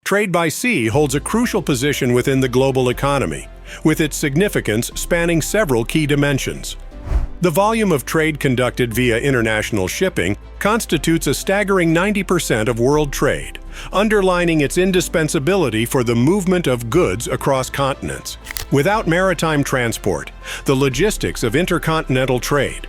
Trade by sea holds a crucial position within the global economy, with its significance spanning several key dimensions. The volume of trade conducted via international shipping constitutes a staggering 90% of world trade, underlining its indispensability for the movement of goods across continents. Without maritime transport, the logistics of intercontinental trade,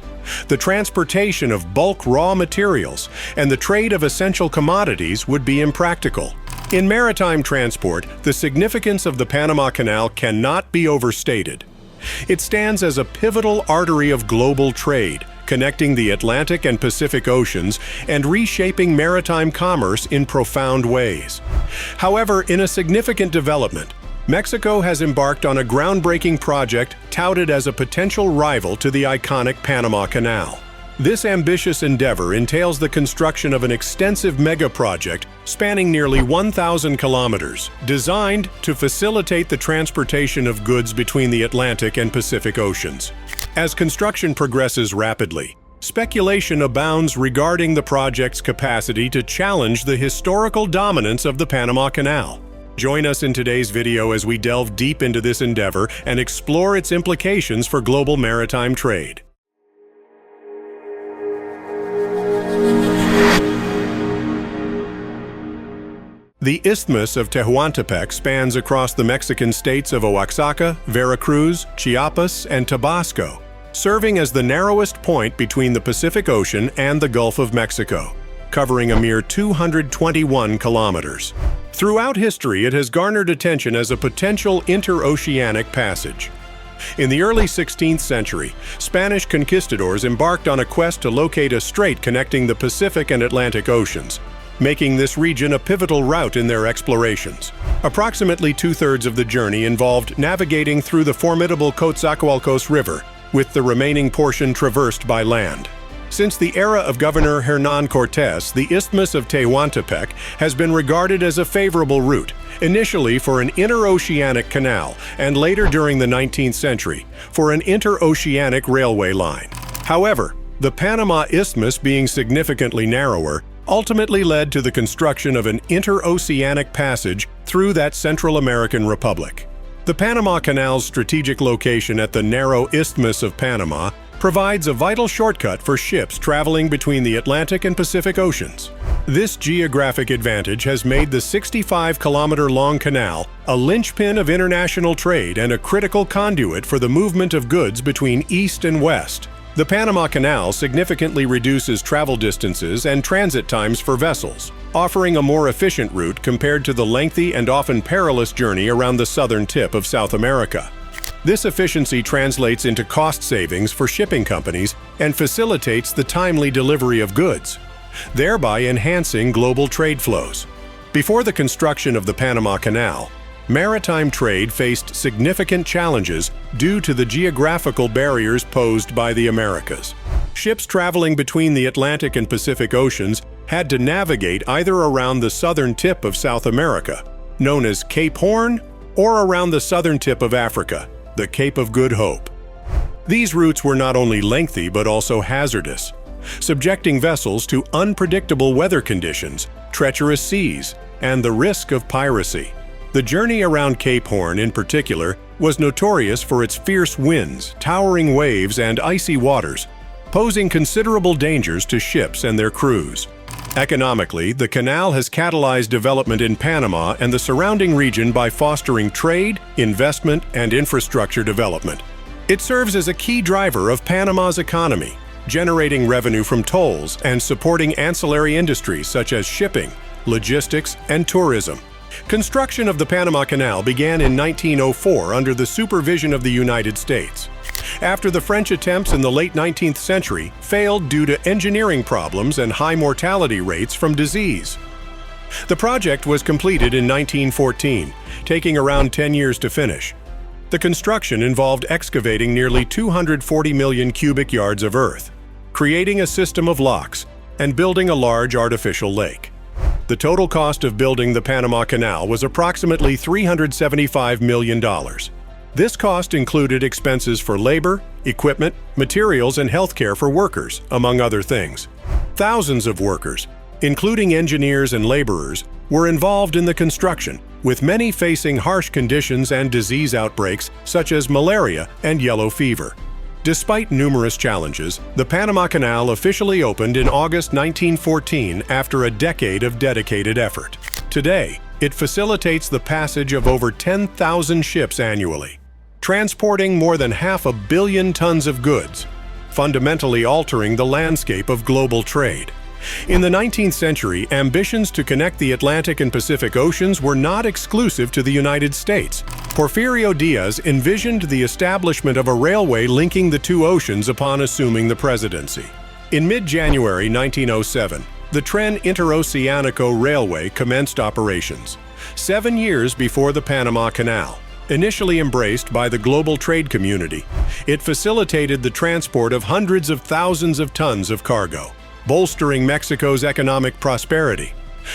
the transportation of bulk raw materials, and the trade of essential commodities would be impractical. In maritime transport, the significance of the Panama Canal cannot be overstated. It stands as a pivotal artery of global trade, connecting the Atlantic and Pacific Oceans and reshaping maritime commerce in profound ways. However, in a significant development, Mexico has embarked on a groundbreaking project touted as a potential rival to the iconic Panama Canal. This ambitious endeavor entails the construction of an extensive mega-project spanning nearly 1,000 kilometers, designed to facilitate the transportation of goods between the Atlantic and Pacific Oceans. As construction progresses rapidly, speculation abounds regarding the project's capacity to challenge the historical dominance of the Panama Canal. Join us in today's video as we delve deep into this endeavor and explore its implications for global maritime trade. The Isthmus of Tehuantepec spans across the Mexican states of Oaxaca, Veracruz, Chiapas, and Tabasco, serving as the narrowest point between the Pacific Ocean and the Gulf of Mexico, covering a mere 221 kilometers. Throughout history, it has garnered attention as a potential interoceanic passage. In the early 16th century, Spanish conquistadors embarked on a quest to locate a strait connecting the Pacific and Atlantic Oceans, making this region a pivotal route in their explorations. Approximately two-thirds of the journey involved navigating through the formidable Coatzacoalcos River, with the remaining portion traversed by land. Since the era of Governor Hernán Cortés, the Isthmus of Tehuantepec has been regarded as a favorable route, initially for an interoceanic canal, and later during the 19th century, for an interoceanic railway line. However, the Panama Isthmus being significantly narrower, ultimately led to the construction of an interoceanic passage through that Central American republic. The Panama Canal's strategic location at the narrow Isthmus of Panama provides a vital shortcut for ships traveling between the Atlantic and Pacific Oceans. This geographic advantage has made the 65-kilometer-long canal a linchpin of international trade and a critical conduit for the movement of goods between East and West. The Panama Canal significantly reduces travel distances and transit times for vessels, offering a more efficient route compared to the lengthy and often perilous journey around the southern tip of South America. This efficiency translates into cost savings for shipping companies and facilitates the timely delivery of goods, thereby enhancing global trade flows. Before the construction of the Panama Canal, maritime trade faced significant challenges due to the geographical barriers posed by the Americas. Ships traveling between the Atlantic and Pacific Oceans had to navigate either around the southern tip of South America, known as Cape Horn, or around the southern tip of Africa, the Cape of Good Hope. These routes were not only lengthy but also hazardous, subjecting vessels to unpredictable weather conditions, treacherous seas, and the risk of piracy. The journey around Cape Horn, in particular, was notorious for its fierce winds, towering waves, and icy waters, posing considerable dangers to ships and their crews. Economically, the canal has catalyzed development in Panama and the surrounding region by fostering trade, investment, and infrastructure development. It serves as a key driver of Panama's economy, generating revenue from tolls and supporting ancillary industries such as shipping, logistics, and tourism. Construction of the Panama Canal began in 1904 under the supervision of the United States, after the French attempts in the late 19th century failed due to engineering problems and high mortality rates from disease. The project was completed in 1914, taking around 10 years to finish. The construction involved excavating nearly 240 million cubic yards of earth, creating a system of locks, and building a large artificial lake. The total cost of building the Panama Canal was approximately $375 million. This cost included expenses for labor, equipment, materials, and healthcare for workers, among other things. Thousands of workers, including engineers and laborers, were involved in the construction, with many facing harsh conditions and disease outbreaks such as malaria and yellow fever. Despite numerous challenges, the Panama Canal officially opened in August 1914 after a decade of dedicated effort. Today, it facilitates the passage of over 10,000 ships annually, transporting more than 500 million tons of goods, fundamentally altering the landscape of global trade. In the 19th century, ambitions to connect the Atlantic and Pacific Oceans were not exclusive to the United States. Porfirio Diaz envisioned the establishment of a railway linking the two oceans upon assuming the presidency. In mid-January 1907, the Tren Interoceanico Railway commenced operations, 7 years before the Panama Canal. Initially embraced by the global trade community, it facilitated the transport of hundreds of thousands of tons of cargo, bolstering Mexico's economic prosperity.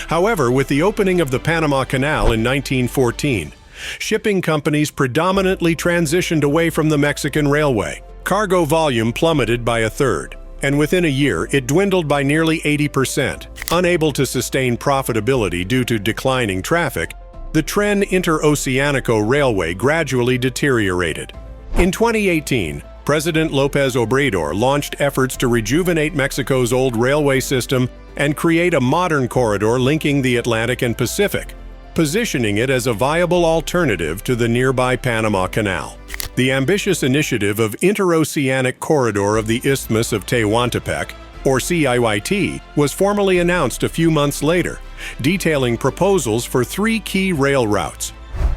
However, with the opening of the Panama Canal in 1914, shipping companies predominantly transitioned away from the Mexican railway. Cargo volume plummeted by a third, and within a year it dwindled by nearly 80%. Unable to sustain profitability due to declining traffic, the Tren Interoceanico Railway gradually deteriorated. In 2018, President López Obrador launched efforts to rejuvenate Mexico's old railway system and create a modern corridor linking the Atlantic and Pacific, positioning it as a viable alternative to the nearby Panama Canal. The ambitious initiative of Interoceanic Corridor of the Isthmus of Tehuantepec, or CIYT, was formally announced a few months later, detailing proposals for 3 key rail routes.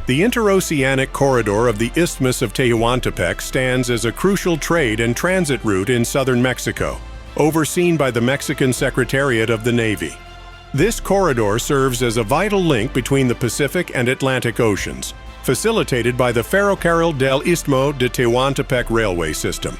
The Interoceanic Corridor of the Isthmus of Tehuantepec stands as a crucial trade and transit route in southern Mexico, overseen by the Mexican Secretariat of the Navy. This corridor serves as a vital link between the Pacific and Atlantic Oceans, facilitated by the Ferrocarril del Istmo de Tehuantepec railway system.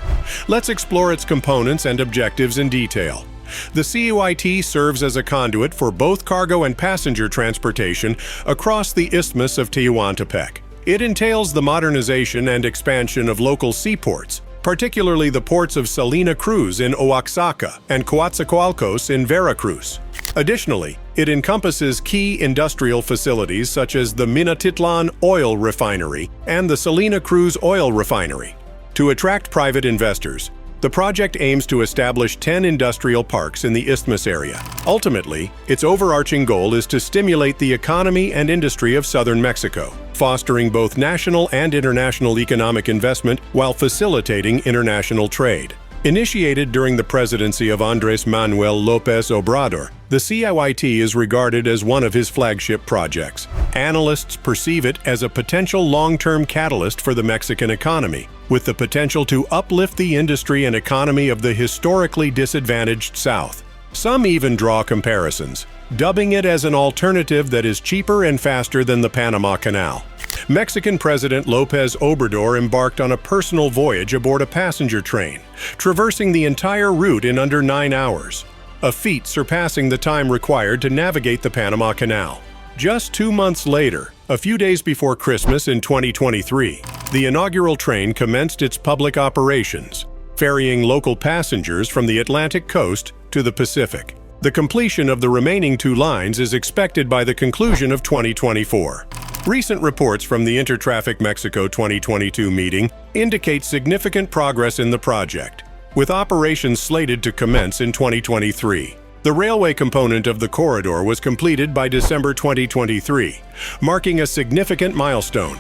Let's explore its components and objectives in detail. The CIYT serves as a conduit for both cargo and passenger transportation across the Isthmus of Tehuantepec. It entails the modernization and expansion of local seaports, particularly the ports of Salina Cruz in Oaxaca and Coatzacoalcos in Veracruz. Additionally, it encompasses key industrial facilities such as the Minatitlan Oil Refinery and the Salina Cruz Oil Refinery. To attract private investors, the project aims to establish 10 industrial parks in the Isthmus area. Ultimately, its overarching goal is to stimulate the economy and industry of southern Mexico, fostering both national and international economic investment while facilitating international trade. Initiated during the presidency of Andrés Manuel López Obrador, the CIYT is regarded as one of his flagship projects. Analysts perceive it as a potential long-term catalyst for the Mexican economy, with the potential to uplift the industry and economy of the historically disadvantaged South. Some even draw comparisons, dubbing it as an alternative that is cheaper and faster than the Panama Canal. Mexican President López Obrador embarked on a personal voyage aboard a passenger train, traversing the entire route in under 9 hours, a feat surpassing the time required to navigate the Panama Canal. Just 2 months later, a few days before Christmas in 2023, the inaugural train commenced its public operations, ferrying local passengers from the Atlantic coast to the Pacific. The completion of the remaining 2 lines is expected by the conclusion of 2024. Recent reports from the Intertraffic Mexico 2022 meeting indicate significant progress in the project, with operations slated to commence in 2023. The railway component of the corridor was completed by December 2023, marking a significant milestone.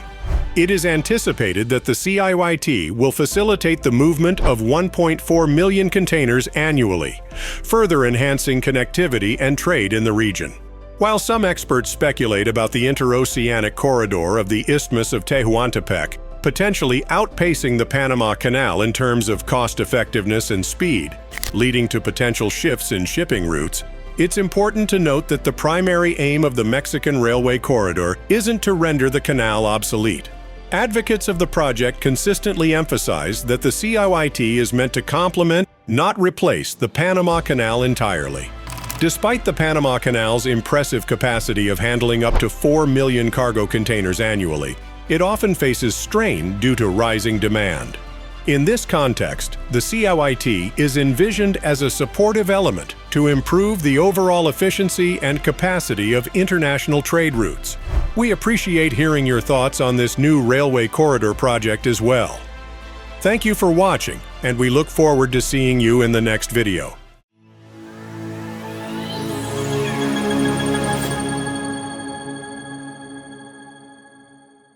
It is anticipated that the CIYT will facilitate the movement of 1.4 million containers annually, further enhancing connectivity and trade in the region. While some experts speculate about the Interoceanic Corridor of the Isthmus of Tehuantepec potentially outpacing the Panama Canal in terms of cost-effectiveness and speed, leading to potential shifts in shipping routes, it's important to note that the primary aim of the Mexican railway corridor isn't to render the canal obsolete. Advocates of the project consistently emphasize that the CIYT is meant to complement, not replace, the Panama Canal entirely. Despite the Panama Canal's impressive capacity of handling up to 4 million cargo containers annually, it often faces strain due to rising demand. In this context, the CIT is envisioned as a supportive element to improve the overall efficiency and capacity of international trade routes. We appreciate hearing your thoughts on this new railway corridor project as well. Thank you for watching, and we look forward to seeing you in the next video.